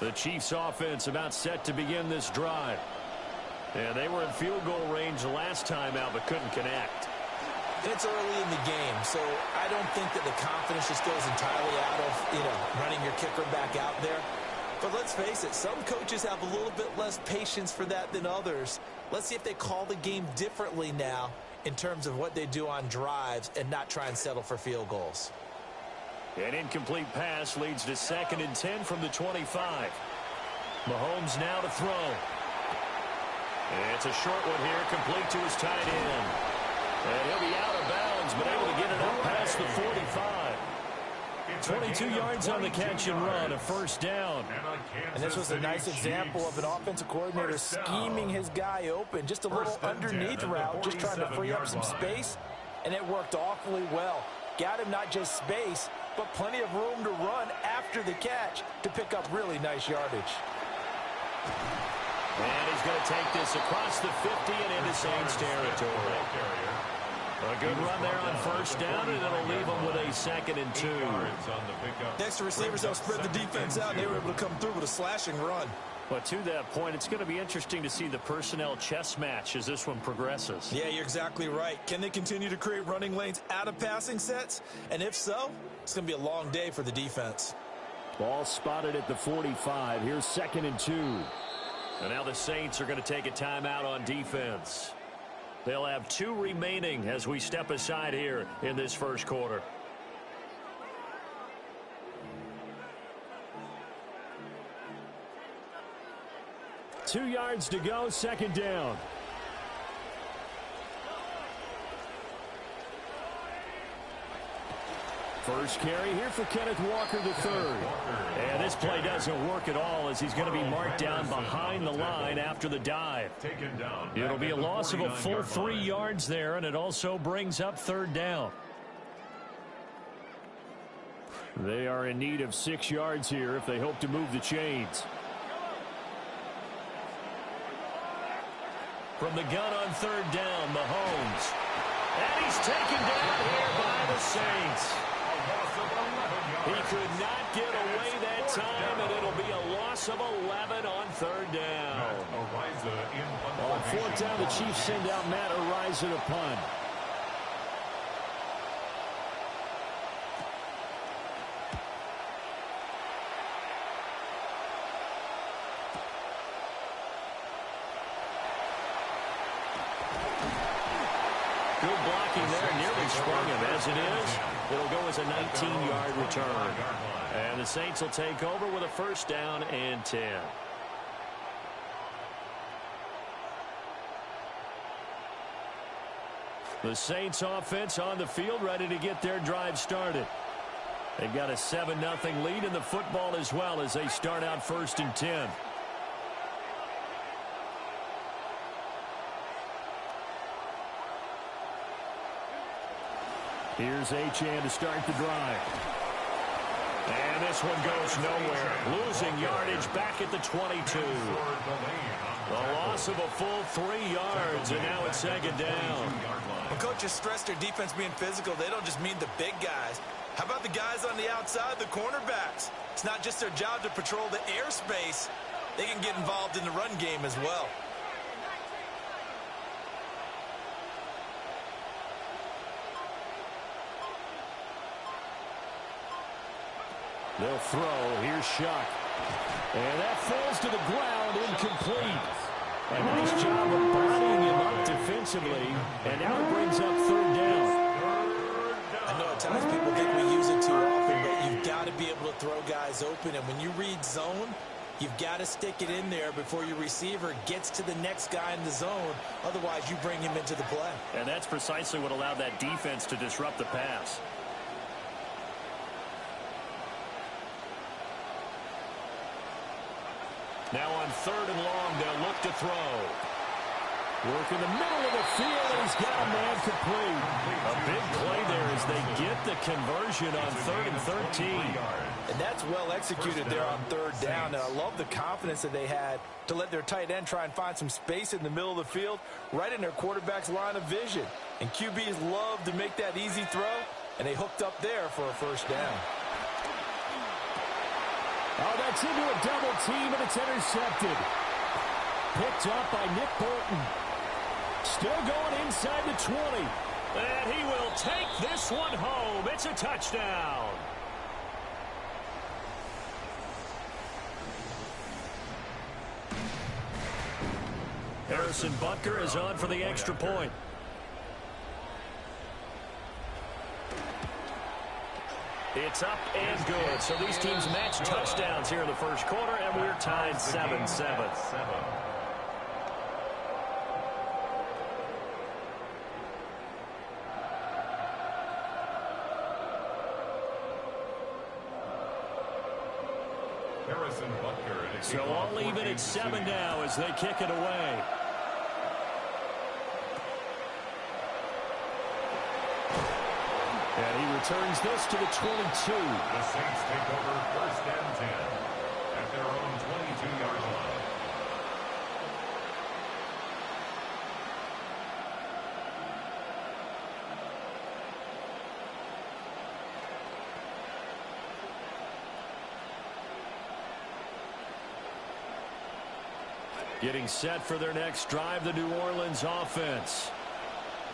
The Chiefs offense about set to begin this drive. And they were in field goal range last time out but couldn't connect. It's early in the game, so I don't think that the confidence just goes entirely out of, running your kicker back out there. But let's face it, some coaches have a little bit less patience for that than others. Let's see if they call the game differently now in terms of what they do on drives and not try and settle for field goals. An incomplete pass leads to 2nd and 10 from the 25. Mahomes now to throw. It's a short one here, complete to his tight end. And he'll be out of bounds, but able to get it up past the 45. 22 yards on the catch and run, a first down. And this was a nice example of an offensive coordinator scheming his guy open. Just a little underneath route, just trying to free up some space, and it worked awfully well. Got him not just space, but plenty of room to run after the catch to pick up really nice yardage. And he's going to take this across the 50 and into Saints territory. A good run there on first down, and it'll leave them with a 2nd and 2. Next to receivers, they'll spread the defense out, and they were able to come through with a slashing run. But to that point, it's going to be interesting to see the personnel chess match as this one progresses. Yeah, you're exactly right. Can they continue to create running lanes out of passing sets? And if so, it's going to be a long day for the defense. Ball spotted at the 45. Here's 2nd and 2. And now the Saints are going to take a timeout on defense. They'll have 2 remaining as we step aside here in this first quarter. Two yards to go, 2nd down. First carry here for Kenneth Walker III. And this play doesn't work at all as he's going to be marked down behind the line after the dive. It'll be a loss of a full 3 yards there, and it also brings up 3rd down. They are in need of 6 yards here if they hope to move the chains. From the gun on 3rd down, Mahomes. And he's taken down here by the Saints. He could not get away that time, and it'll be a loss of 11 on 3rd down. On 4th down, the Chiefs send out Matt Ariza to punt. Good blocking there, nearly sprung him. As it is, it'll go as a 19-yard return. And the Saints will take over with a 1st down and 10. The Saints offense on the field, ready to get their drive started. They've got a 7-0 lead in the football as well as they start out 1st and 10. Here's Achane to start the drive. And this one goes nowhere. Losing yardage back at the 22. A loss of a full 3 yards, and now it's 2nd down. When coaches stress their defense being physical, they don't just mean the big guys. How about the guys on the outside, the cornerbacks? It's not just their job to patrol the airspace. They can get involved in the run game as well. They'll throw. Here's Shuck. And that falls to the ground, incomplete. A nice job of bodying him up defensively. And now it brings up 3rd down. I know at times people think we use it too often, but you've got to be able to throw guys open. And when you read zone, you've got to stick it in there before your receiver gets to the next guy in the zone. Otherwise, you bring him into the play. And that's precisely what allowed that defense to disrupt the pass. Now on 3rd and long, they'll look to throw. Work in the middle of the field, and he's got a man complete. A big play there as they get the conversion on 3rd and 13. And that's well executed there on 3rd down. And I love the confidence that they had to let their tight end try and find some space in the middle of the field, right in their quarterback's line of vision. And QBs love to make that easy throw, and they hooked up there for a 1st down. Oh, gets into a double team, and it's intercepted. Picked up by Nick Bolton. Still going inside the 20. And he will take this one home. It's a touchdown. Harrison Butker is on for the extra point. It's up and good. So these teams match touchdowns here in the first quarter, and we're tied 7-7. So all even at 7 now as they kick it away. And he returns this to the 22. The Saints take over 1st and 10 at their own 22-yard line. Getting set for their next drive, the New Orleans offense.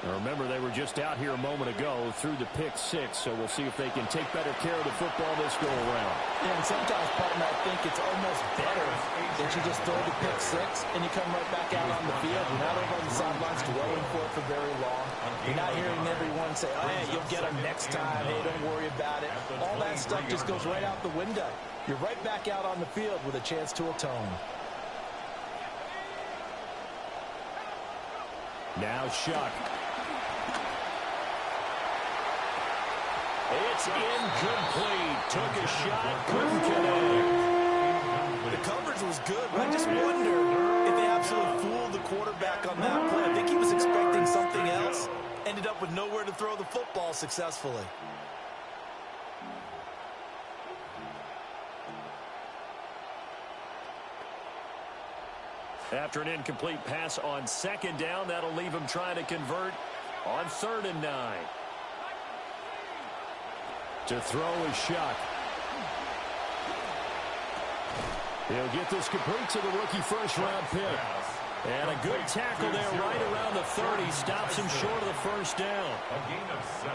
Now remember, they were just out here a moment ago through the pick 6, so we'll see if they can take better care of the football this go-around. Yeah, and sometimes, partner, I think it's almost better that you just throw the pick 6 and you come right back out on the field. You're not over on the sidelines dwelling for it for very long. You're not hearing everyone say, oh, yeah, you'll get them next time. Hey, don't worry about it. All that stuff just goes right out the window. You're right back out on the field with a chance to atone. Now Shuck. It's incomplete. Took a shot, couldn't connect. The coverage was good, but I just wonder if they absolutely fooled the quarterback on that play. I think he was expecting something else. Ended up with nowhere to throw the football successfully. After an incomplete pass on 2nd down, that'll leave him trying to convert on 3rd and 9. To throw is Shuck. He'll get this complete to the rookie first-round pick. And a good tackle there right around the 30. Stops him short of the 1st down. A gain of 7,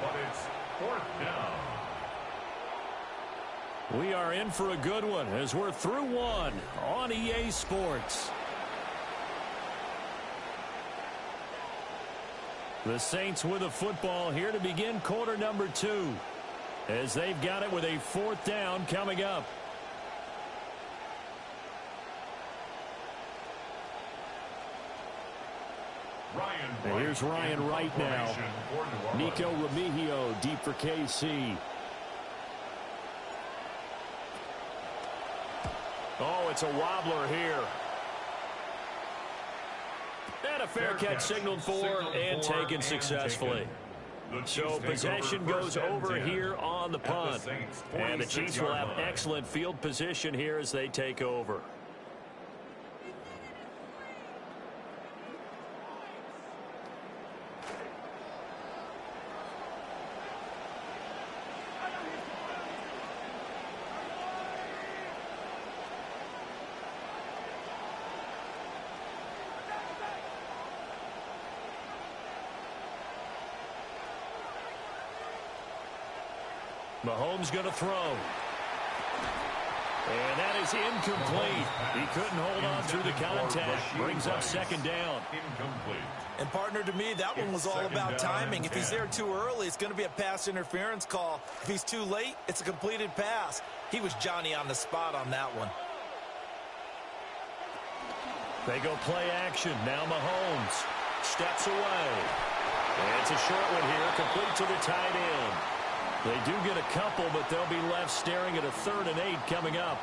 but it's 4th down. We are in for a good one as we're through one on EA Sports. The Saints with a football here to begin quarter number 2 as they've got it with a 4th down coming up. And here's Ryan Wright now. Nico Remigio deep for KC. Oh, it's a wobbler here. And a fair catch signaled for and taken successfully. So possession goes over here on the punt. And the Chiefs will have excellent field position here as they take over. Mahomes going to throw. And that is incomplete. He couldn't hold on through the contact. Brings up 2nd down. Incomplete. And, partner, to me, that one was all about timing. If he's there too early, it's going to be a pass interference call. If he's too late, it's a completed pass. He was Johnny on the spot on that one. They go play action. Now Mahomes steps away. And it's a short one here, complete to the tight end. They do get a couple, but they'll be left staring at a 3rd and 8 coming up.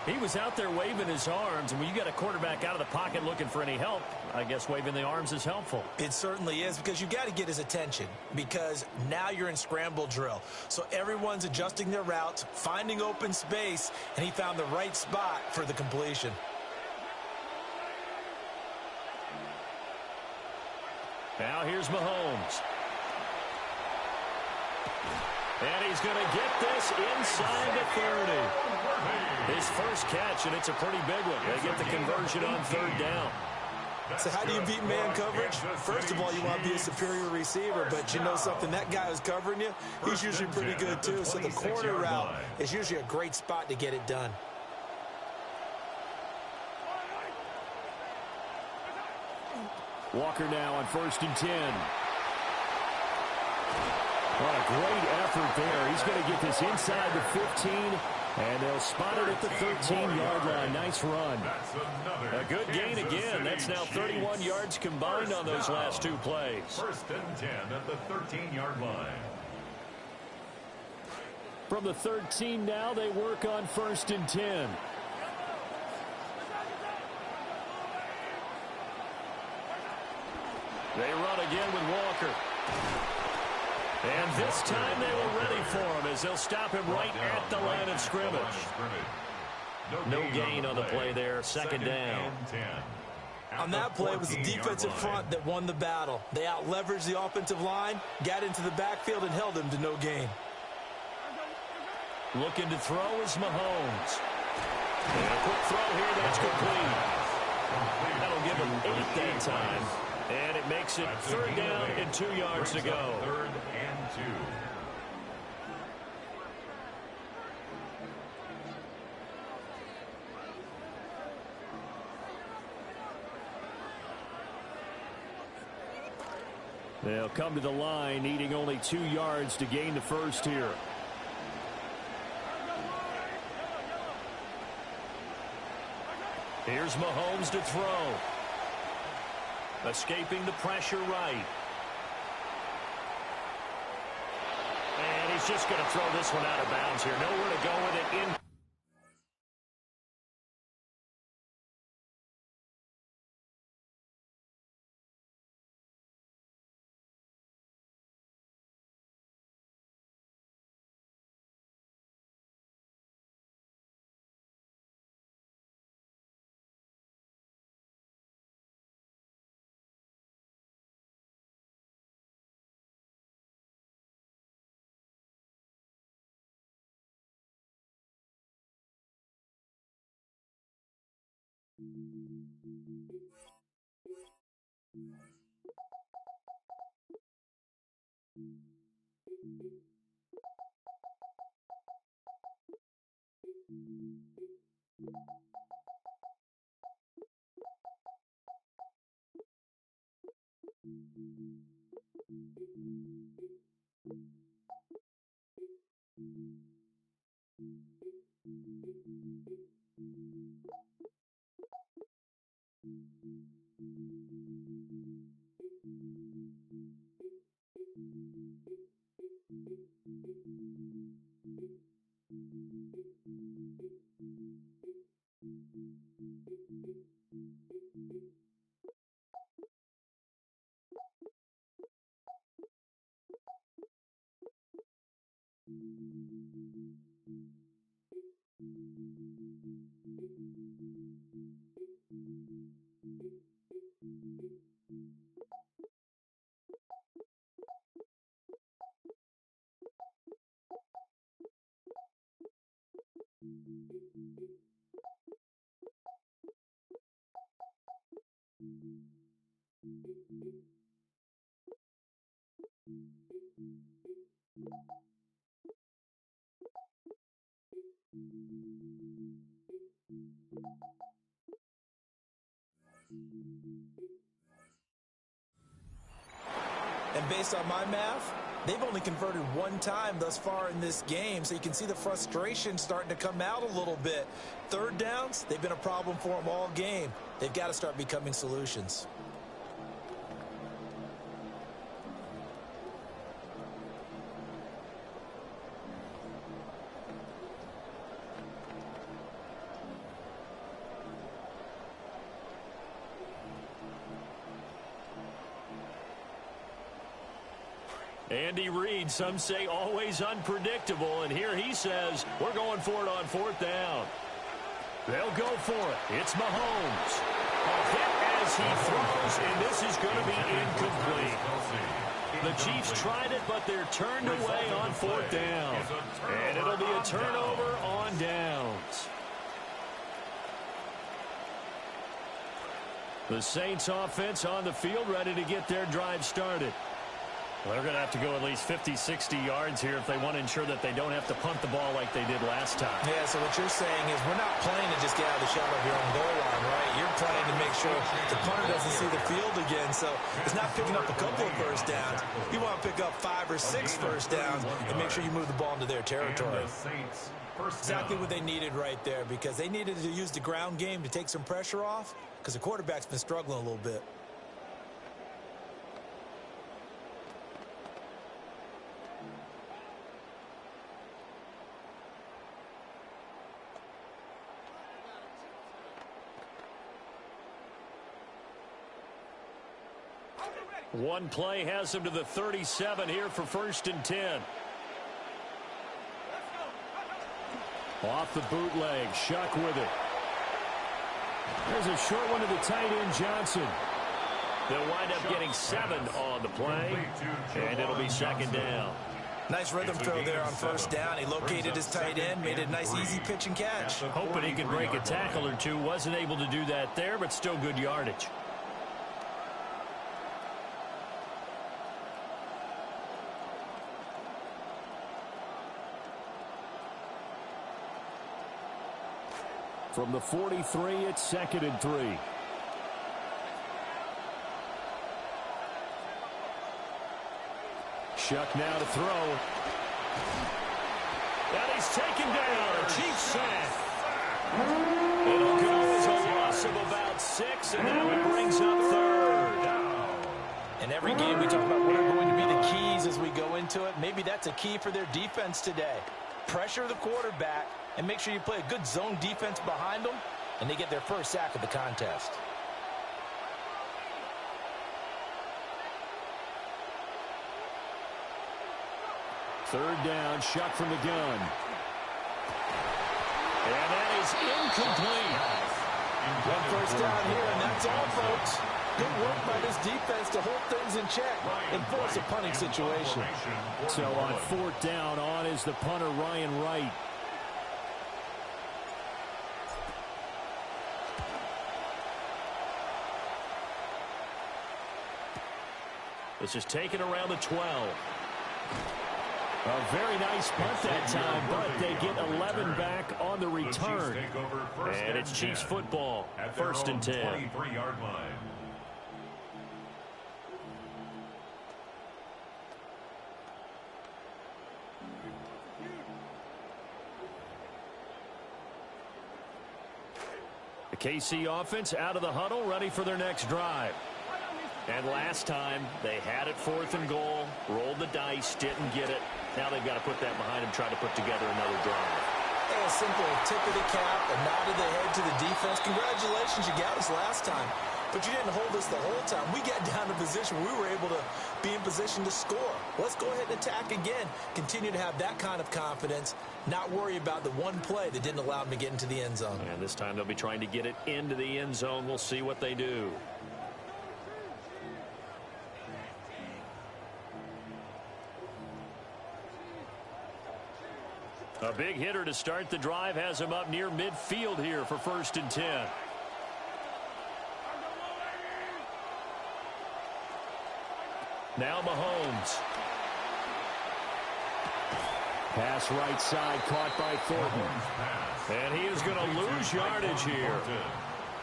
He was out there waving his arms, and when you got a quarterback out of the pocket looking for any help, I guess waving the arms is helpful. It certainly is, because you got to get his attention, because now you're in scramble drill. So everyone's adjusting their routes, finding open space, and he found the right spot for the completion. Now here's Mahomes. And he's going to get this inside the 30. His first catch, and it's a pretty big one. They get the conversion on third down. So how do you beat man coverage? First of all, you want to be a superior receiver, but you know something, that guy who's covering you, he's usually pretty good too. So the corner route is usually a great spot to get it done. Walker now on 1st and 10. What a great effort there. He's going to get this inside the 15, and they'll spot it at the 13-yard line. Nice run. A good gain again. That's now 31 yards combined on those last two plays. 1st and 10 at the 13-yard line. From the 13 now, they work on 1st and 10. They run again with Walker. And this time they were ready for him as they'll stop him right at the line of scrimmage. No gain on the play there. Second down. On that play, it was the defensive front that won the battle. They out-leveraged the offensive line, got into the backfield, and held him to no gain. Looking to throw is Mahomes. And a quick throw here, that's complete. That'll give him 8 that time. And it makes it 3rd down and 2 yards to go. 3rd and 2. They'll come to the line, needing only 2 yards to gain the first here. Here's Mahomes to throw. Escaping the pressure right. And he's just going to throw this one out of bounds here. Nowhere to go with it in. And based on my math, they've only converted 1 time thus far in this game, so you can see the frustration starting to come out a little bit. 3rd downs, they've been a problem for them all game. They've got to start becoming solutions. Andy Reid, some say always unpredictable, and here he says we're going for it on 4th down. They'll go for it. It's Mahomes. A hit as he throws, and this is going to be incomplete. The Chiefs tried it, but they're turned away on fourth down. And it'll be a turnover on downs. The Saints offense on the field, ready to get their drive started. Well, they're going to have to go at least 50, 60 yards here if they want to ensure that they don't have to punt the ball like they did last time. Yeah, so what you're saying is we're not playing to just get out of the shadow of your own goal line, right? You're playing to make sure the punter doesn't see the field again. So it's not picking up a couple of first downs. You want to pick up 5 or 6 first downs and make sure you move the ball into their territory. Exactly what they needed right there, because they needed to use the ground game to take some pressure off because the quarterback's been struggling a little bit. One play has them to the 37 here for 1st and 10. Off the bootleg, Shuck with it. There's a short one to the tight end, Johnson. They'll wind up getting 7 on the play, and it'll be 2nd down. Nice rhythm throw there on 1st down. He located his tight end, made it a nice easy pitch and catch. Hoping he could break a tackle or two. Wasn't able to do that there, but still good yardage. From the 43, it's 2nd and 3. Shuck now to throw. And he's taken down. A cheap sack. It'll go as a loss of about 6, and now it brings up 3rd. In every game, we talk about what are going to be the keys as we go into it. Maybe that's a key for their defense today. Pressure the quarterback and make sure you play a good zone defense behind them, and they get their first sack of the contest. Third down, Shuck from the gun. And that is incomplete. 1 first down here, and that's all, folks. Good work by this defense to hold things in check and force a punting situation. So on 4th down, on is the punter, Ryan Wright. This is taken around the 12. A very nice punt that time, but they get 11 back on the return. And it's Chiefs football, 1st and 10. 23-yard line. The KC offense out of the huddle, ready for their next drive. And last time, they had it 4th and goal, rolled the dice, didn't get it. Now they've got to put that behind them, try to put together another drive. And a simple tip of the cap, a nod of the head to the defense. Congratulations, you got us last time. But you didn't hold us the whole time. We got down to position where we were able to be in position to score. Let's go ahead and attack again. Continue to have that kind of confidence, not worry about the one play that didn't allow them to get into the end zone. And this time they'll be trying to get it into the end zone. We'll see what they do. A big hitter to start the drive has him up near midfield here for 1st and 10. Now Mahomes. Pass right side, caught by Thornton. And he is going to lose yardage here.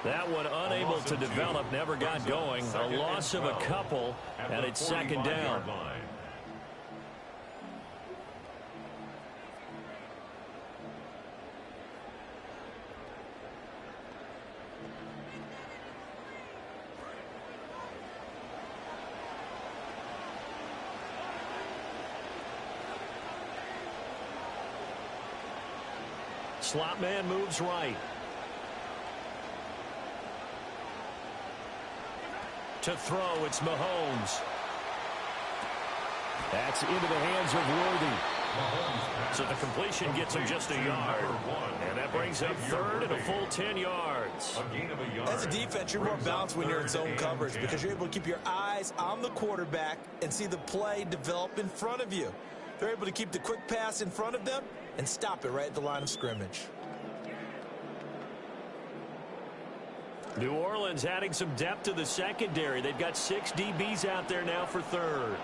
That one unable to develop, never got going. A loss of a couple, and it's 2nd down. Slot man moves right. To throw, it's Mahomes. That's into the hands of Worthy. So the completion gets him just a yard. And And that brings up third and a full 10 yards. As a defense, you're more balanced when you're in zone coverage because you're able to keep your eyes on the quarterback and see the play develop in front of you. They're able to keep the quick pass in front of them and stop it right at the line of scrimmage. New Orleans adding some depth to the secondary. They've got 6 DBs out there now for third.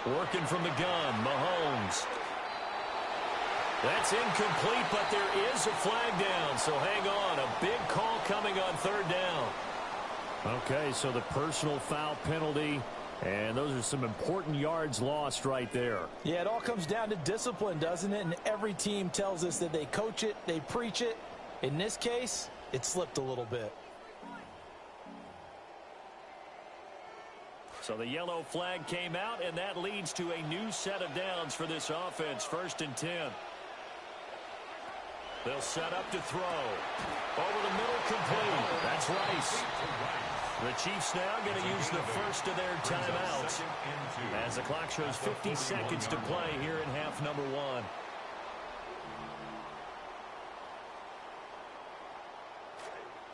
Working from the gun, Mahomes. That's incomplete, but there is a flag down, so hang on. A big call coming on third down. Okay, so the personal foul penalty, and those are some important yards lost right there. Yeah, it all comes down to discipline, doesn't it? And every team tells us that they coach it, they preach it. In this case, it slipped a little bit. So the yellow flag came out, and that leads to a new set of downs for this offense. 1st and 10. They'll set up to throw. Over the middle, complete. That's Rice. The Chiefs now going to use the first of their timeouts as the clock shows 50 seconds to play here in half number 1.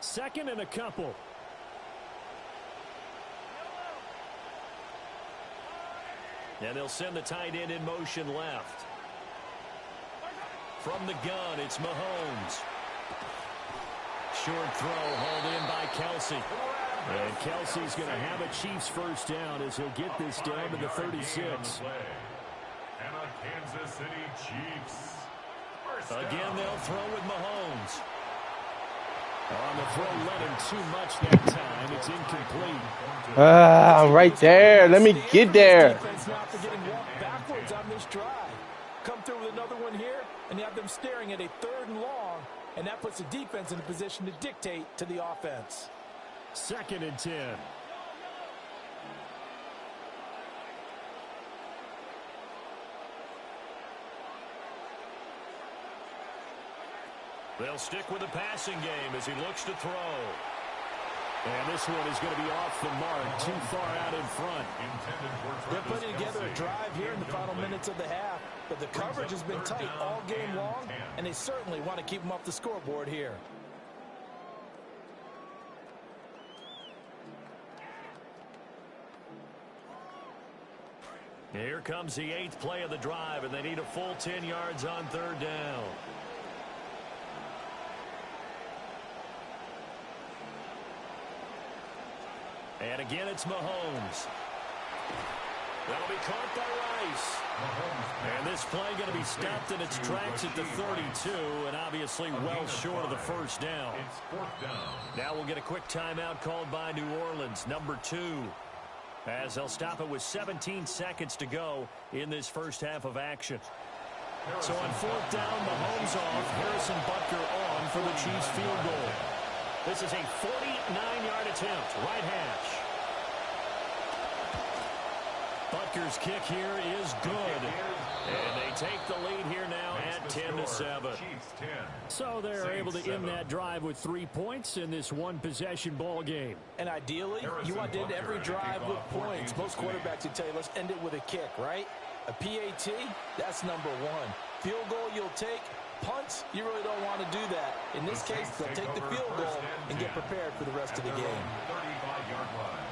Second and a couple. And they'll send the tight end in motion left. From the gun, it's Mahomes. Short throw hauled in by Kelsey. And Kelsey's going to have a Chiefs first down as he'll get this down to the 36. And a Kansas City Chiefs. Again, they'll throw with Mahomes. On the throw, let him too much that time. It's incomplete. I'm right there. Let me get there. Not getting walked backwards on this drive. Come through with another one here, and you have them staring at a 3rd and long, and that puts the defense in a position to dictate to the offense. 2nd and 10. They'll stick with the passing game as he looks to throw. And this one is going to be off the mark, too far out in front. They're putting together a drive here in the final minutes of the half, but the coverage has been tight all game long, and they certainly want to keep them off the scoreboard here. Here comes the 8th play of the drive, and they need a full 10 yards on 3rd down. And again, it's Mahomes. That'll be caught by Rice. And this play going to be stopped in its tracks at the 32, and obviously well short of the first down. Now we'll get a quick timeout called by New Orleans, number 2. As they'll stop it with 17 seconds to go in this first half of action. So on 4th down, Mahomes off, Harrison Butker on for the Chiefs field goal. This is a 49-yard attempt, right hash. Butker's kick here is good. And they take the lead here now at 10-7. So they're able to end that drive with 3 points in this one-possession ball game. And ideally, you want to end every drive with points. Most quarterbacks would tell you, let's end it with a kick, right? A PAT, that's number 1. Field goal you'll take. Punts, you really don't want to do that. In this case, they'll take the field goal and get prepared for the rest of the game. 35-yard line.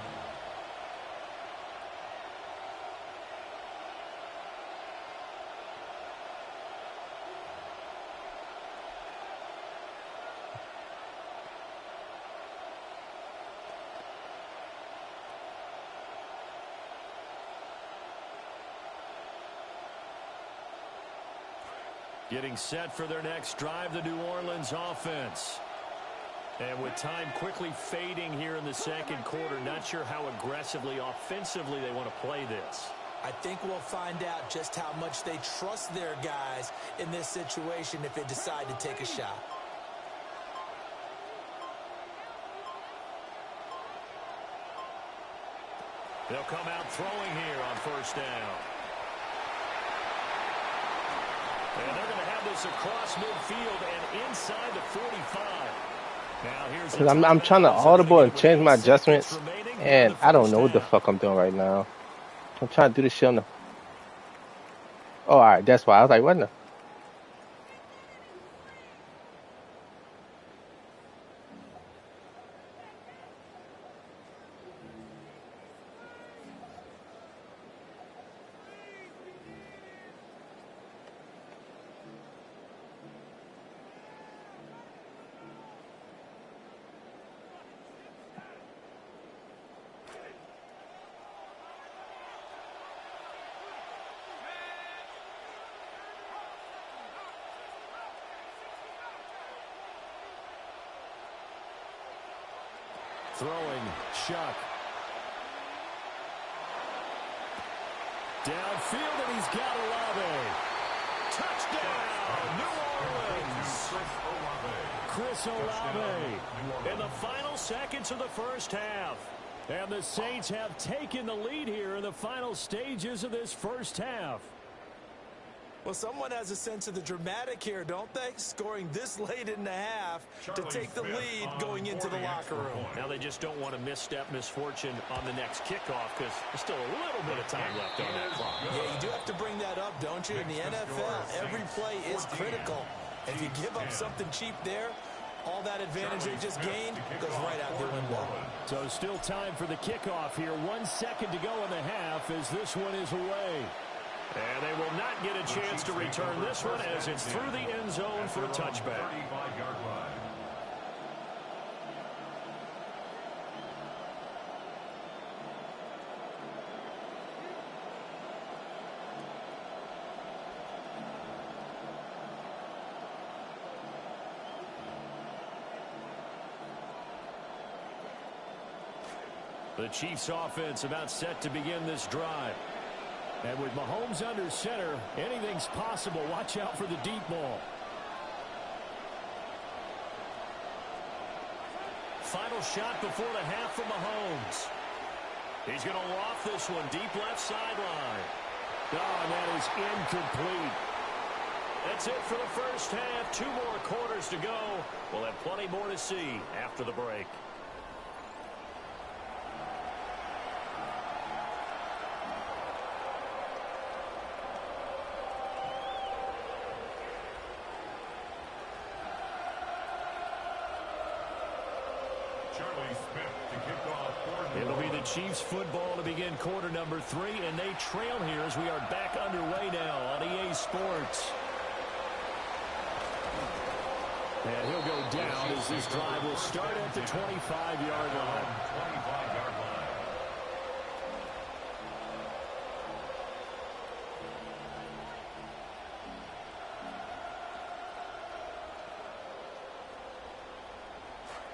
Getting set for their next drive, the New Orleans offense. And with time quickly fading here in the second quarter, not sure how aggressively, offensively they want to play this. I think we'll find out just how much they trust their guys in this situation if they decide to take a shot. They'll come out throwing here on 1st down. And they're going to have this across midfield and inside the 45. Now here's Because I'm trying to audible and change my adjustments, and I don't know what the fuck I'm doing right now. I'm trying to do this shit on the. Oh, all right. That's why I was like, what in the. Throwing, Chuck. Downfield, and he's got Olave. Touchdown, New Orleans. Chris Olave in the final seconds of the first half. And the Saints have taken the lead here in the final stages of this first half. Well, someone has a sense of the dramatic here, don't they? Scoring this late in the half to take the lead going into the locker room. Now they just don't want to misstep misfortune on the next kickoff because there's still a little bit of time left on that clock. Yeah, you do have to bring that up, don't you? In the NFL, every play is critical. And if you give up something cheap there, all that advantage they just gained goes right out the window. So still time for the kickoff here. 1 second to go in the half as this one is away. And they will not get a chance to return this one as it's through the end zone for a touchback. The Chiefs offense about set to begin this drive. And with Mahomes under center, anything's possible. Watch out for the deep ball. Final shot before the half from Mahomes. He's going to loft this one deep left sideline. Oh, and that is incomplete. That's it for the first half. 2 more quarters to go. We'll have plenty more to see after the break. It'll be the Chiefs football to begin quarter number 3, and they trail here as we are back underway now on EA Sports. And he'll go down as this drive will start at the 25-yard line.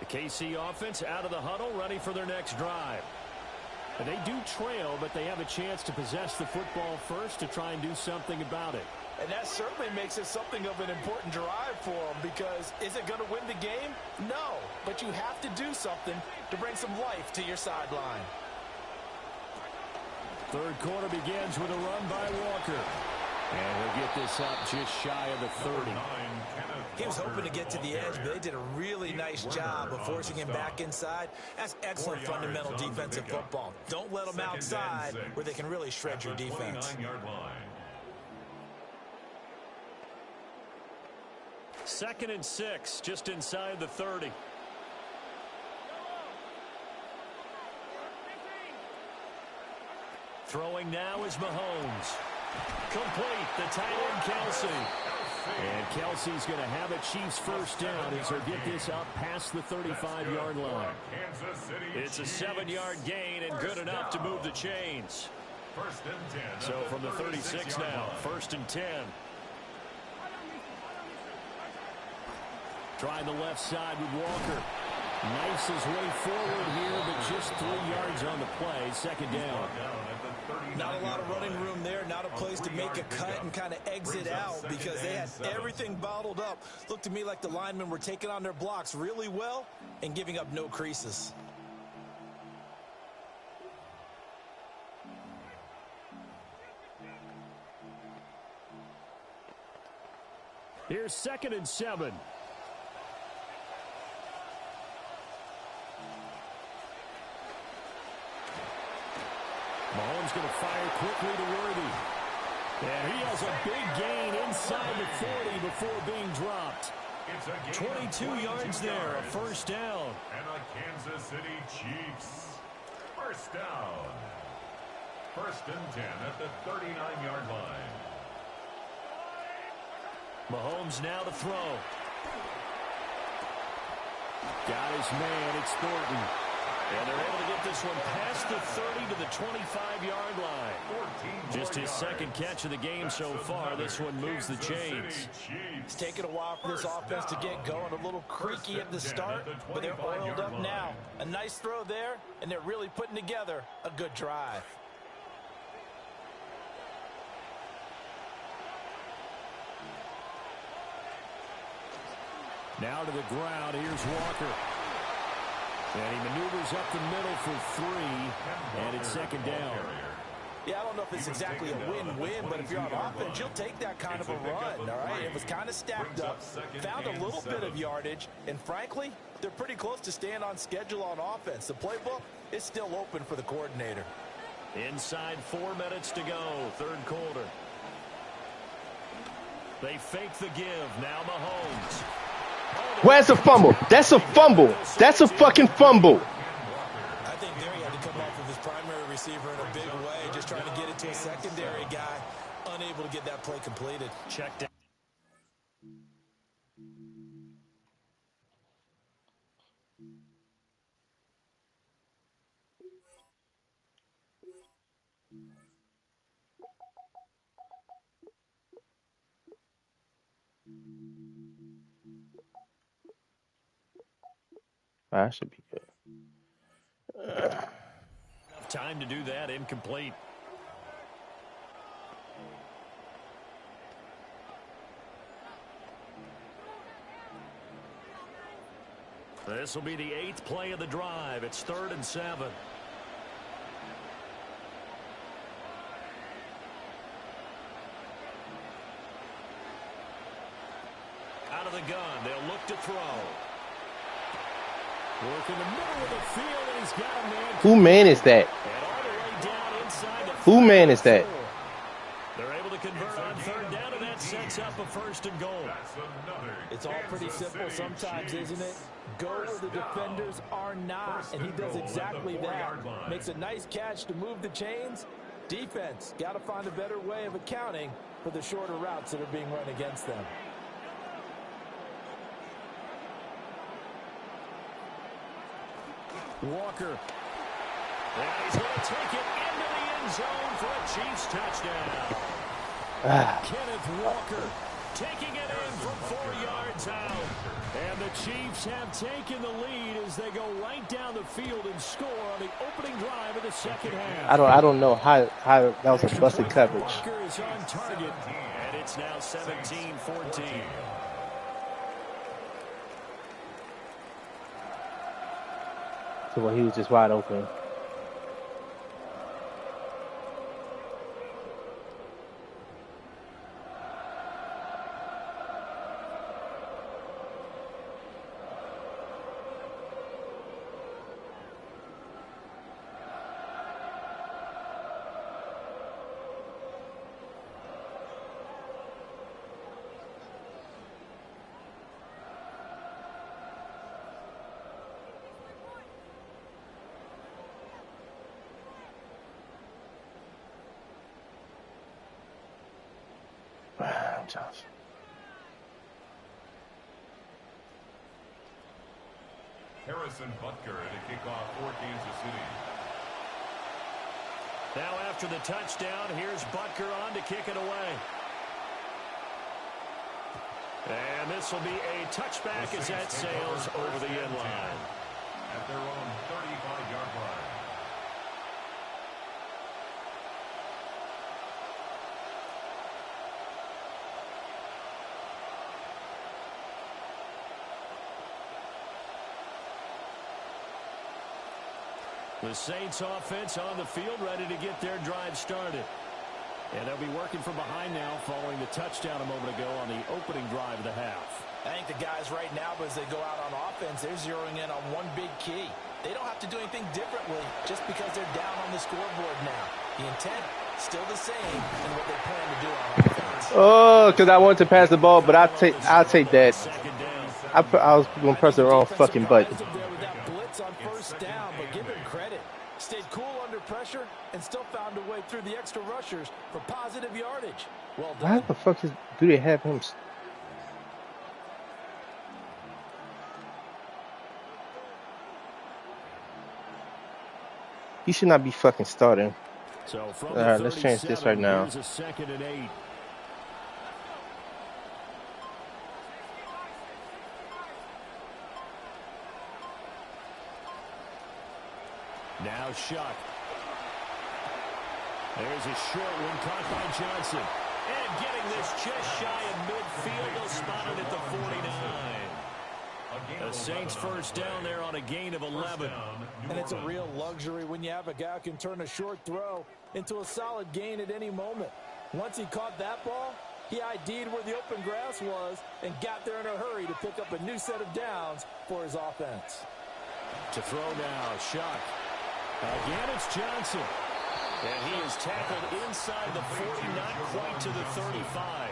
The KC offense out of the huddle, ready for their next drive. And they do trail, but they have a chance to possess the football first to try and do something about it. And that certainly makes it something of an important drive for them, because is it going to win the game? No, but you have to do something to bring some life to your sideline. Third quarter begins with a run by Walker. And he'll get this up just shy of the 30. He was hoping to get to the edge, but they did a really nice job of forcing him back inside. That's excellent fundamental defensive football. Don't let them outside where they can really shred your defense. 2nd and 6, just inside the 30. Throwing now is Mahomes. Complete, the tight end Kelsey. And Kelsey's going to have a Chiefs first down as he'll get this up past the 35-yard line. It's a 7-yard gain and good enough to move the chains. So from the 36 now, 1st and 10. Trying the left side with Walker. Knifes his way forward here, but just 3 yards on the play. 2nd down. Not a lot of running room there. Not a place to make a cut and kind of exit out because they had everything bottled up. Looked to me like the linemen were taking on their blocks really well and giving up no creases. Here's 2nd and 7. Mahomes Mahomes going to fire quickly to Worthy. And he has a big gain inside the 40 before being dropped. 22 yards there, a first down. And the Kansas City Chiefs. First down. First and 10 at the 39-yard line. Mahomes now to throw. Got his man, it's Thornton. And they're able to get this one past the 30 to the 25-yard line. Just his second catch of the game so far. This one moves the chains. It's taken a while for this offense to get going. A little creaky at the start, but they're oiled up now. A nice throw there, and they're really putting together a good drive. Now to the ground. Here's Walker. And he maneuvers up the middle for 3. And it's second down. Yeah, I don't know if it's exactly a win-win, but if you're on offense, you'll take that kind of a run, all right? It was kind of stacked up, found a little bit of yardage, and frankly, they're pretty close to staying on schedule on offense. The playbook is still open for the coordinator. Inside 4 minutes to go, third quarter. They fake the give. Now Mahomes. Where's the fumble? That's a fumble. That's a fucking fumble. I think there he had to come off of his primary receiver in a big way, just trying to get it to a secondary guy, unable to get that play completed. Checked out. That should be good. Enough time to do that. Incomplete. This will be the 8th play of the drive. It's 3rd and 7. Out of the gun. They'll look to throw. Work in the middle of the field, and he's got a man. Who man is that? And all the way down inside the Who man is that? They're able to convert on 3rd down, and that sets up a 1st and goal. It's all pretty simple sometimes, isn't it? Go where the defenders are not, and he does exactly that. Makes a nice catch to move the chains. Defense, got to find a better way of accounting for the shorter routes that are being run against them. Walker. And he's going to take it into the end zone for a Chiefs touchdown. Kenneth Walker taking it in from 4 yards out. And the Chiefs have taken the lead as they go right down the field and score on the opening drive of the second half. I don't know how that was a busted coverage. Walker is on target, and it's now 17-14. So he was just wide open. Johnson. Harrison Butker to kick off for Kansas City. Now after the touchdown, here's Butker on to kick it away. And this will be a touchback as that sails over the end line. At their own 35-yard line. The Saints offense on the field, ready to get their drive started. And they'll be working from behind now following the touchdown a moment ago on the opening drive of the half. I think the guys right now, as they go out on offense, they're zeroing in on one big key. They don't have to do anything differently just because they're down on the scoreboard now. The intent still the same in what they plan to do on offense. Oh, because I wanted to pass the ball, but I'll take that. I was going to press the wrong fucking button. There with that blitz on first down, but give him credit. Stayed cool under pressure and still found a way through the extra rushers for positive yardage. Well done. Why the fuck do they have him? He should not be fucking starting. So from All right, let's change this right now. Here's a 2nd and 8. Now Shuck. There's a short one caught by Johnson. And getting this just shy of midfield. They'll spot it at the 49. The Saints first down there on a gain of 11. And it's a real luxury when you have a guy who can turn a short throw into a solid gain at any moment. Once he caught that ball, he ID'd where the open grass was and got there in a hurry to pick up a new set of downs for his offense. To throw now, Shuck. Again, it's Johnson. And he is tackled inside the 40, not quite to the 35.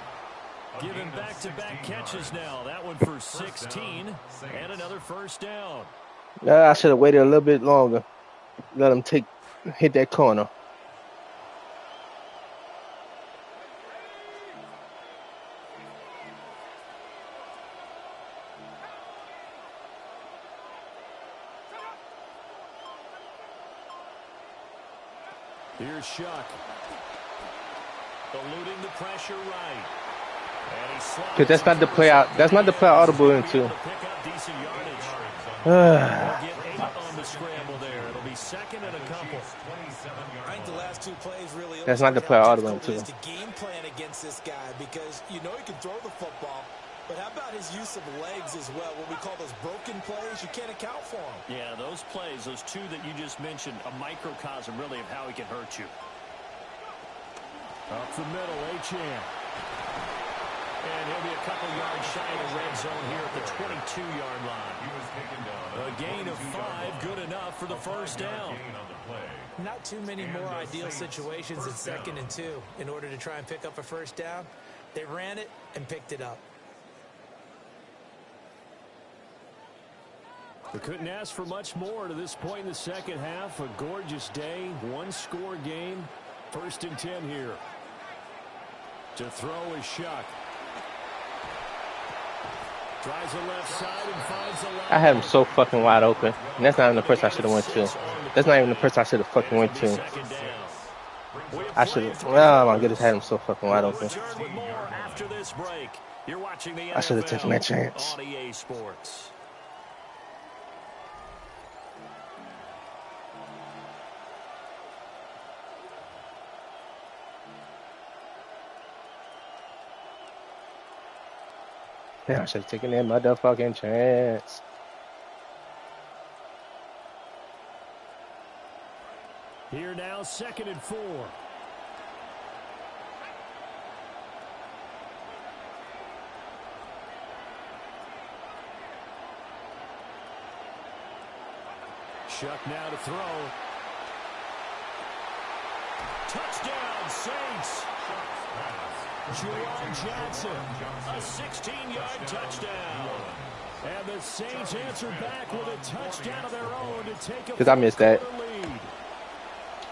Given back-to-back catches now. That one for 16 and another first down. I should have waited a little bit longer. Let him hit that corner. Here's Shuck. Eluding the pressure right. Because that's not the play out. That's not the play audible into. That's not the play audible into. To game plan against this guy because you know he can throw the football, but how about his use of legs as well? What we call those broken plays, you can't account for them. Yeah, those plays, those two that you just mentioned, a microcosm really of how he can hurt you. Up the middle, Achane. And he'll be a couple yards shy of the red zone here at the 22-yard line. A gain of 5, good enough for the first down. Not too many more ideal situations at 2nd and 2 in order to try and pick up a first down. They ran it and picked it up. We couldn't ask for much more to this point in the second half. A gorgeous day, one-score game. 1st and 10 here. To throw is Shuck. Tries the left side and finds the line. I had him so fucking wide open. And that's not even the person I should have went to. That's not even the person I should have fucking went to. I should have. Oh my goodness, I had him so fucking wide open. I should have taken that chance. Damn, I should have taken that motherfucking chance. Here now, 2nd and 4. Shuck now to throw. Touchdown, Saints. Juwan Johnson, a 16-yard touchdown. And the Saints answer back with a touchdown of their own to take a 4-quarter lead.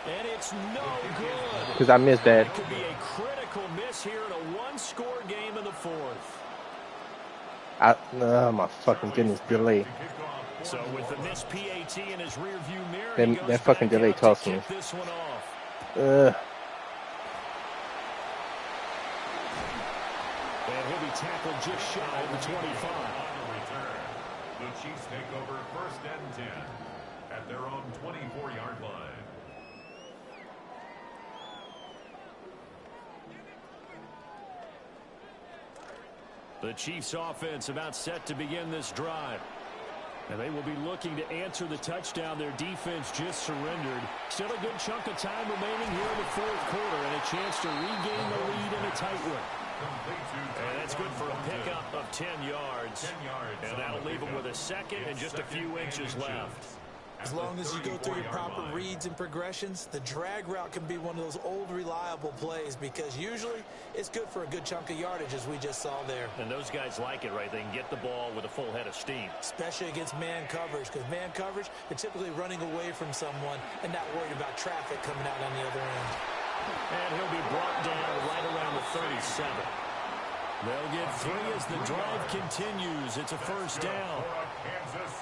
And it's no good. Because I missed that. It could be a critical miss here in a one-score game in the 4th. Oh my fucking goodness, delay. So with the missed PAT in his rearview mirror, that fucking delay cost me. This one off. And he'll be tackled just shy of the 25. The Chiefs take over 1st and 10 at their own 24-yard line. The Chiefs offense about set to begin this drive. And they will be looking to answer the touchdown their defense just surrendered. Still a good chunk of time remaining here in the 4th quarter and a chance to regain the lead in a tight one. And that's good for a pickup of 10 yards. And that'll leave them with a 2nd and just a few inches left. As long as you go through your proper reads and progressions, the drag route can be one of those old reliable plays because usually it's good for a good chunk of yardage as we just saw there. And those guys like it, right? They can get the ball with a full head of steam. Especially against man coverage, because man coverage, they're typically running away from someone and not worried about traffic coming out on the other end. And he'll be brought down right around the 37. They'll get 3 as the drive continues. It's a first down.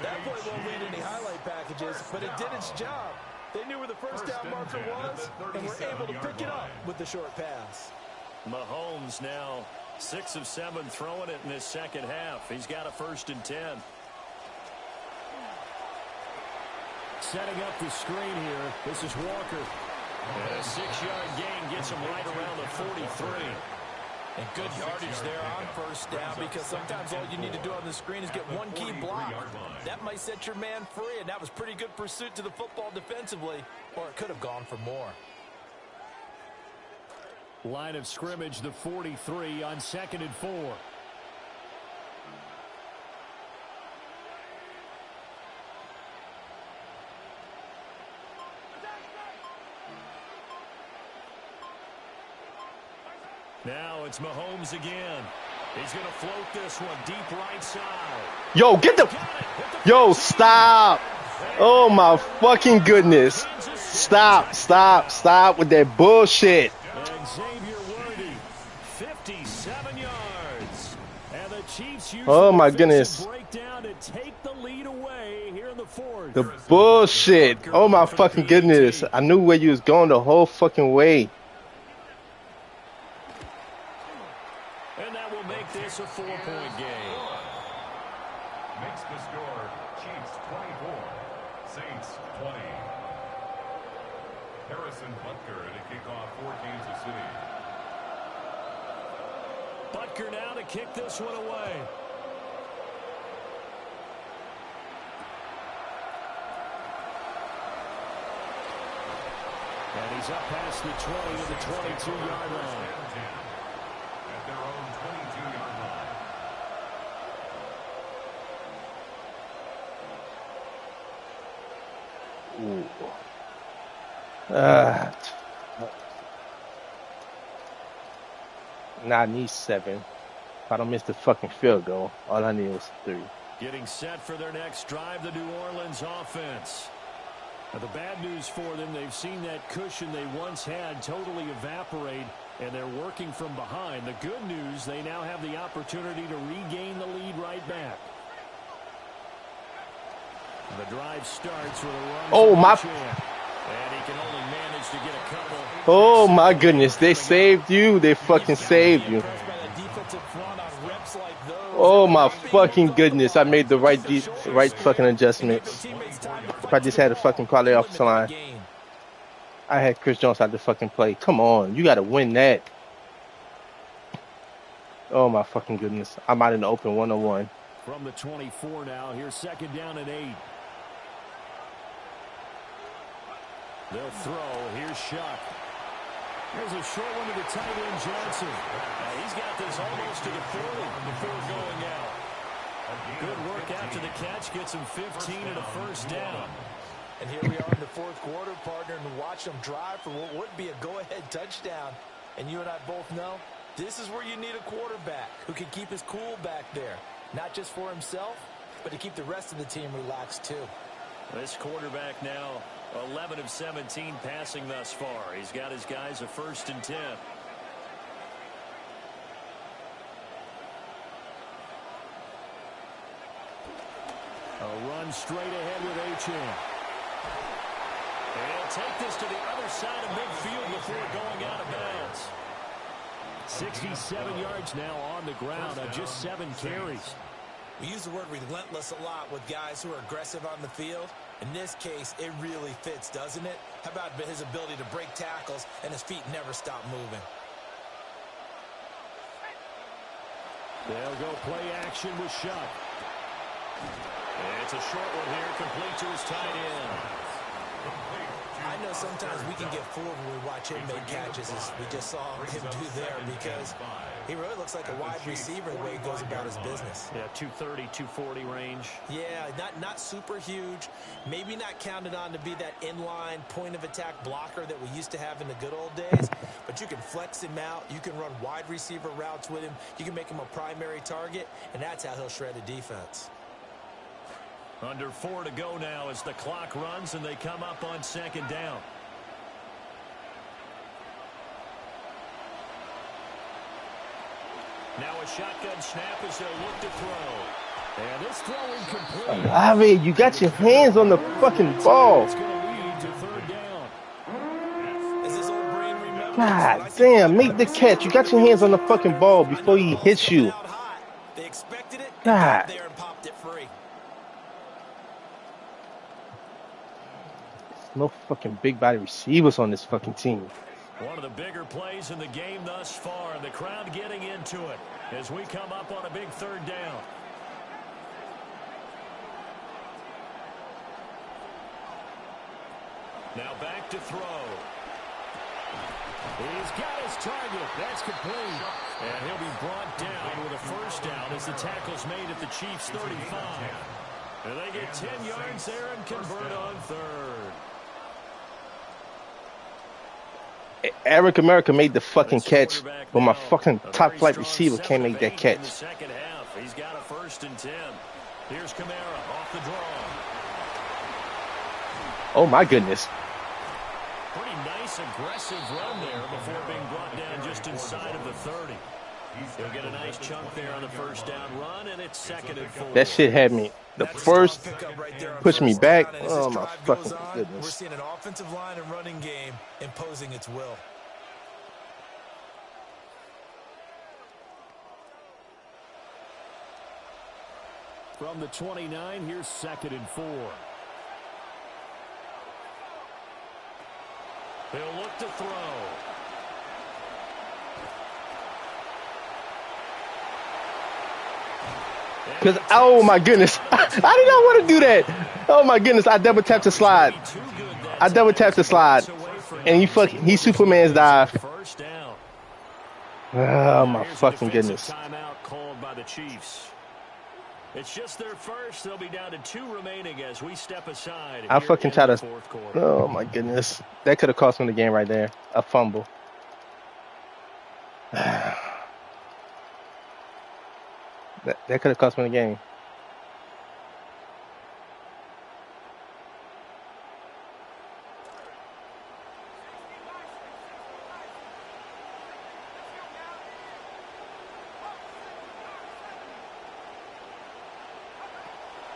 That play won't lead any highlight packages, but it did its job. They knew where the first down marker was, and were able to pick it up with the short pass. Mahomes now 6 of 7 throwing it in this second half. He's got a 1st and 10. Setting up the screen here. This is Walker. And a 6-yard gain gets him right around the 43. And good yardage there on first down because sometimes all you need to do on the screen is get one key block. That might set your man free, and that was pretty good pursuit to the football defensively, or it could have gone for more. Line of scrimmage, the 43 on 2nd and 4. Now it's Mahomes again. He's going to float this one deep right side. Yo, get the... Yo, stop. Oh, my fucking goodness. Stop with that bullshit. And Xavier Worthy, 57 yards. And the Chiefs use oh, my goodness. breakdown to take the lead away here in the 4th. The bullshit. Oh, my fucking goodness. I knew where you was going the whole fucking way. And that will make this a 4-point game. Makes the score Chiefs 24, Saints 20. Harrison Butker to kick off for Kansas City. Butker now to kick this one away. And he's up past the 20 to the 22-yard line. At their own 22-yard line. Ooh. Now I need 7. If I don't miss the fucking field goal, all I need was 3. Getting set for their next drive, the New Orleans offense. Now, the bad news for them, they've seen that cushion they once had totally evaporate, and they're working from behind. The good news, they now have the opportunity to regain the lead right back. The drive starts with a run. Oh, my... And he can only manage to get a couple. Oh, my goodness. They saved you. They fucking saved you. Oh, my fucking goodness. I made the right fucking adjustments. If I just had a fucking quality offensive line. I had Chris Jones out the fucking play. Come on. You got to win that. Oh, my fucking goodness. I'm out in the open 1-on-1. From the 24 now. Here's 2nd down and 8. They'll throw. Here's Shuck. There's a short one to the tight end, Johnson. He's got this almost to the 40 before going out. Good work after the catch. Gets him 15 and a 1st down. And here we are in the 4th quarter, partner, and watch them drive for what would be a go-ahead touchdown. And you and I both know this is where you need a quarterback who can keep his cool back there. Not just for himself, but to keep the rest of the team relaxed too. This quarterback now 11 of 17 passing thus far. He's got his guys a 1st and 10. A run straight ahead with H.M. And he'll take this to the other side of midfield before going out of bounds. 67 yards now on the ground on just 7 carries. We use the word relentless a lot with guys who are aggressive on the field. In this case, it really fits, doesn't it? How about his ability to break tackles and his feet never stop moving? They'll go play action with Shuck. It's a short one here, complete to his tight end. I I know sometimes we can get fooled when we watch him make catches, as we just saw him do there, because he really looks like a wide receiver the way he goes about his business. Yeah, 230, 240 range. Yeah, not super huge. Maybe not counted on to be that inline point-of-attack blocker that we used to have in the good old days, but you can flex him out. You can run wide receiver routes with him. You can make him a primary target, and that's how he'll shred a defense. Under 4 to go now as the clock runs and they come up on second down. Now a shotgun snap as they'll look to throw. And this throw incomplete. Olave, you got your hands on the fucking ball. It's going to lead to third down. As his old brain remembers, God damn, make the catch. You got your hands on the fucking ball before he hits you. They expected it, God. got there and popped it free. No fucking big body receivers on this fucking team. One of the bigger plays in the game thus far, and the crowd getting into it as we come up on a big third down. Now back to throw. He's got his target. That's complete. And he'll be brought down with a first down as the tackle's made at the Chiefs' 35. And they get 10 yards there and convert on third. Eric America made the fucking catch, but my fucking top flight receiver can't make that catch. Second half, he's got a 1st and 10. Here's Kamara off the draw. Oh my goodness. Pretty nice aggressive run there before being brought down just inside of the 30. He'll get a nice chunk there on the first down run, and it's 2nd and 4. That shit had me. The first pushed me back. Oh my fucking goodness. We're seeing an offensive line and running game imposing its will. From the 29, here's 2nd and 4. He'll look to throw. Because, oh my goodness, I did not want to do that. Oh my goodness, I double tapped the slide. I double tapped the slide, and he Superman's dive. Oh my fucking goodness. Timeout called by the Chiefs. It's just their first. They'll be down to 2 remaining as we step aside. I fucking tried to. Oh my goodness, that could have cost me the game right there. A fumble. That could have cost me the game.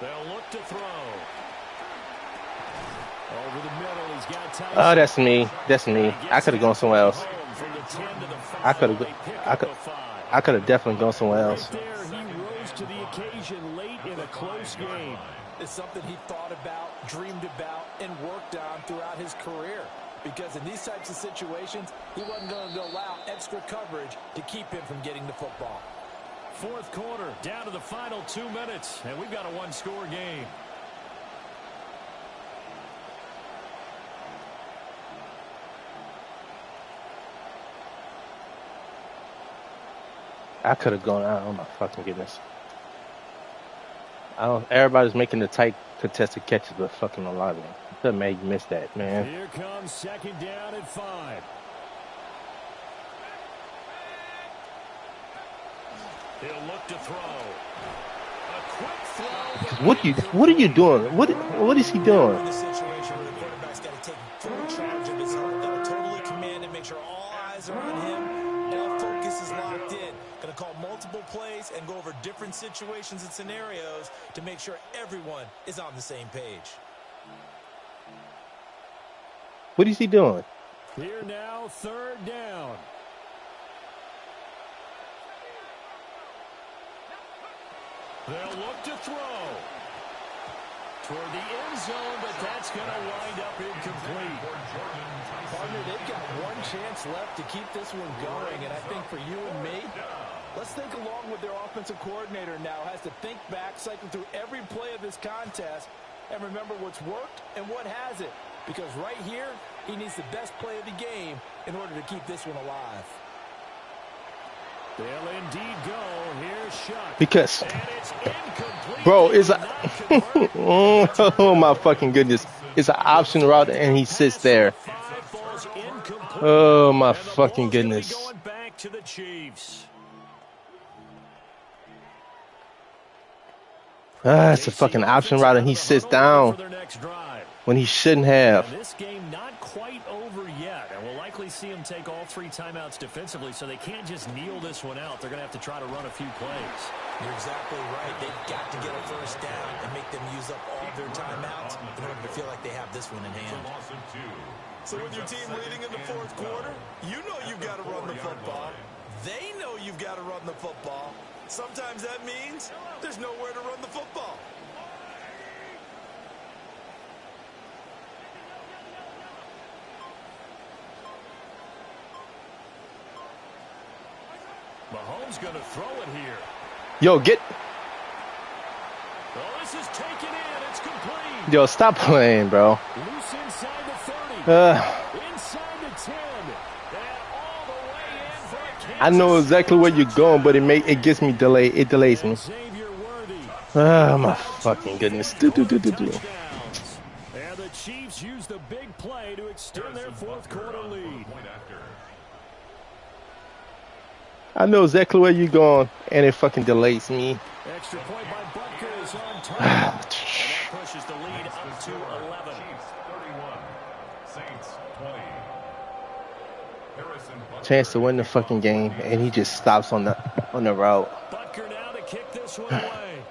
They'll look to throw. Over the middle, he's got time. Oh, that's me. That's me. I could have gone somewhere else. I could have definitely gone somewhere else. To the occasion late in a close game. It's something he thought about, dreamed about, and worked on throughout his career. Because in these types of situations, he wasn't going to allow extra coverage to keep him from getting the football. 4th quarter, down to the final 2 minutes, and we've got a 1-score game. I could have gone out. Oh my fucking goodness. Everybody's making the tight contested catches, but fucking Olave. That made you miss that, man. Here comes 2nd down and 5. He'll look to throw. A quick throw. What are you doing? What is he doing? In this situation where the quarterback's got to take full charge of his own, got to totally command it, make sure all eyes are on him. All focus is locked in. Going to call multiple plays and go over different situations and scenarios to make sure everyone is on the same page. What is he doing? Here now, 3rd down. They'll look to throw. Toward the end zone, but that's going to wind up incomplete. Partner, they've got one chance left to keep this one going, and I think for you and me, let's think along with their offensive coordinator now. Has to think back, cycle through every play of this contest, and remember what's worked and what hasn't. Because right here, He needs the best play of the game in order to keep this one alive. They'll indeed go. Here's Shuck. Because, And it's incomplete. bro, it's a oh my Touchdown. fucking goodness. It's an option route and he sits Pass there. to the 5 falls incomplete. Oh my And the fucking ball's gonna be goodness. going back to the Chiefs. It's a fucking option route and he sits down when he shouldn't have. And this game not quite over yet, and we'll likely see him take all 3 timeouts defensively, so they can't just kneel this one out. They're going to have to try to run a few plays. You're exactly right. They've got to get a first down and make them use up all their timeouts in order to feel like they have this one in hand. So with your team leading in the fourth quarter, you know you've got to run the football. They know you've got to run the football. Sometimes that means there's nowhere to run the football. Mahomes going to throw it here. Yo, get. Oh, this is taken in. It's complete. Yo, stop playing, bro. Loose inside the 30. Inside the 10. And all the way in for a Kansas I know exactly where you're going, but it gets me delayed. It delays me. Oh my fucking goodness. And the Chiefs use the big play to extend their fourth quarter lead. I know exactly where you're going, and it fucking delays me. Extra point by Butker is on target. And that pushes the lead up to 11. Chance to win the fucking game, and he just stops on the route. Butker now to kick this one away.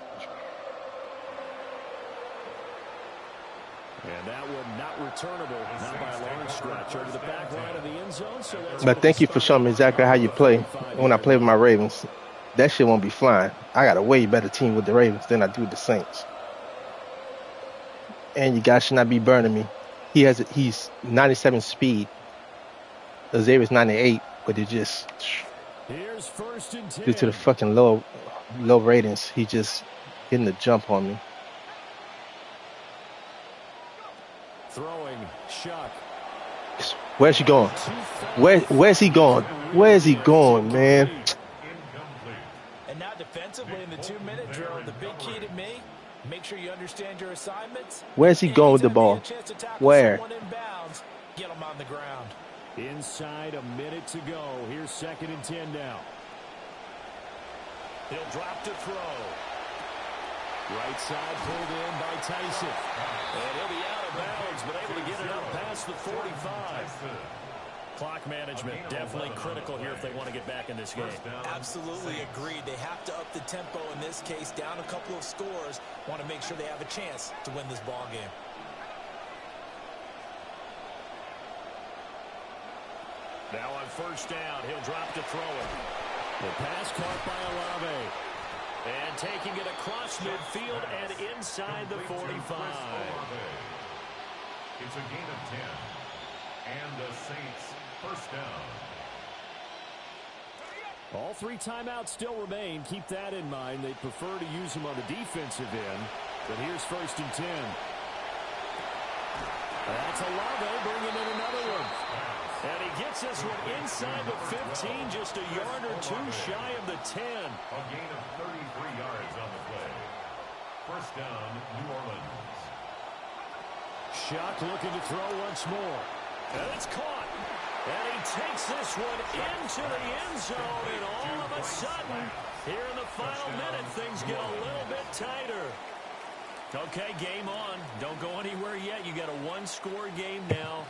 And that one not returnable, not by a long stretch, over the back line of the end zone. So But thank you for showing me exactly how you play when I play with my Ravens. That shit won't be flying. I got a way better team with the Ravens than I do with the Saints. And you guys should not be burning me. He's 97 speed. Xavier's 98, but it just here's first and 10. due to the fucking low ratings, he just getting the jump on me. Throwing, Shuck. Where's he going? Where's he going? Where's he going, man? And now defensively in the 2-minute drill, the big key to me, make sure you understand your assignments. Where's he going with the ball? Where? Inbounds, get them on the ground. Inside a minute to go. Here's 2nd and 10 now. He'll drop to throw. Right side pulled in by Tyson. And he'll be out of bounds, but able to get it up past the 45. Clock management definitely critical here if they want to get back in this game. Absolutely agreed. They have to up the tempo in this case, down a couple of scores. Want to make sure they have a chance to win this ball game. Now on first down, he'll drop to throw it. The pass caught by Olave. And taking it across midfield and inside the 45. It's a gain of 10. And the Saints first down. All 3 timeouts still remain. Keep that in mind. They prefer to use them on the defensive end. But here's first and 10. That's Olave bringing in another one. And he gets this one inside the 15, just a yard or 2 shy of the 10. A gain of 33 yards on the play. First down, New Orleans. Shuck looking to throw once more. And it's caught. And he takes this one into the end zone. And all of a sudden, here in the final minute, things get a little bit tighter. Okay, game on. Don't go anywhere yet. You got a 1-score game now.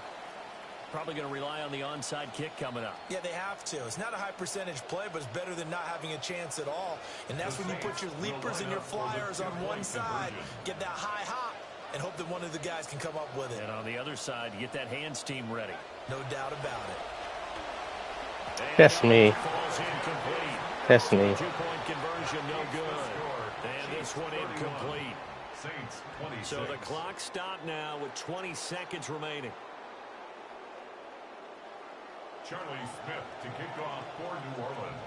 Probably going to rely on the onside kick coming up. Yeah, they have to. It's not a high percentage play, but it's better than not having a chance at all. And that's when you put your leapers and your flyers on one side, get that high hop, and hope that one of the guys can come up with it. And on the other side, get that hands team ready. No doubt about it. That's me. That's me. 2-point conversion, no good. And this one incomplete. So the clock stopped now with 20 seconds remaining. Charlie Smith to kick off for New Orleans.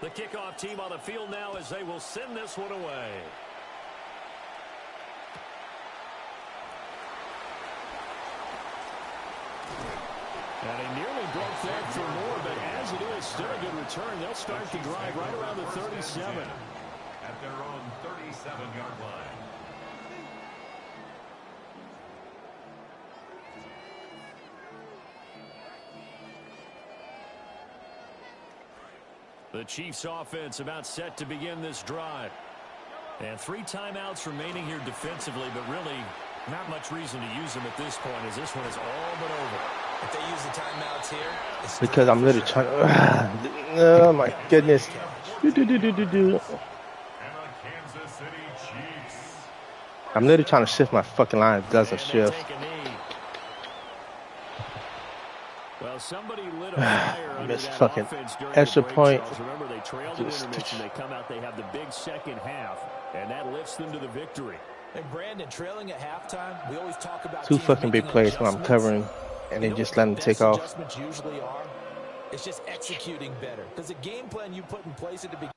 The kickoff team on the field now as they will send this one away. And he nearly broke that for more, but as it is, still a good return. They'll start the drive right around the 37. At their own 37-yard line. The Chiefs offense about set to begin this drive. And 3 timeouts remaining here defensively, but really not much reason to use them at this point as this one is all but over. If they use the timeouts here, it's Because I'm literally trying to... Oh, my goodness. I'm literally trying to shift my fucking line. It doesn't shift. Well, somebody lit a fire under Missed that fucking offense during extra the break, point. Charles. Remember, they trailed in intermission. They come out, they have the big second half, and that lifts them to the victory. And Brandon, trailing at halftime, we always talk about 2 fucking big plays when I'm covering, and they just let them take off. Adjustments usually are. It's just executing better. Because the game plan you put in place at the beginning.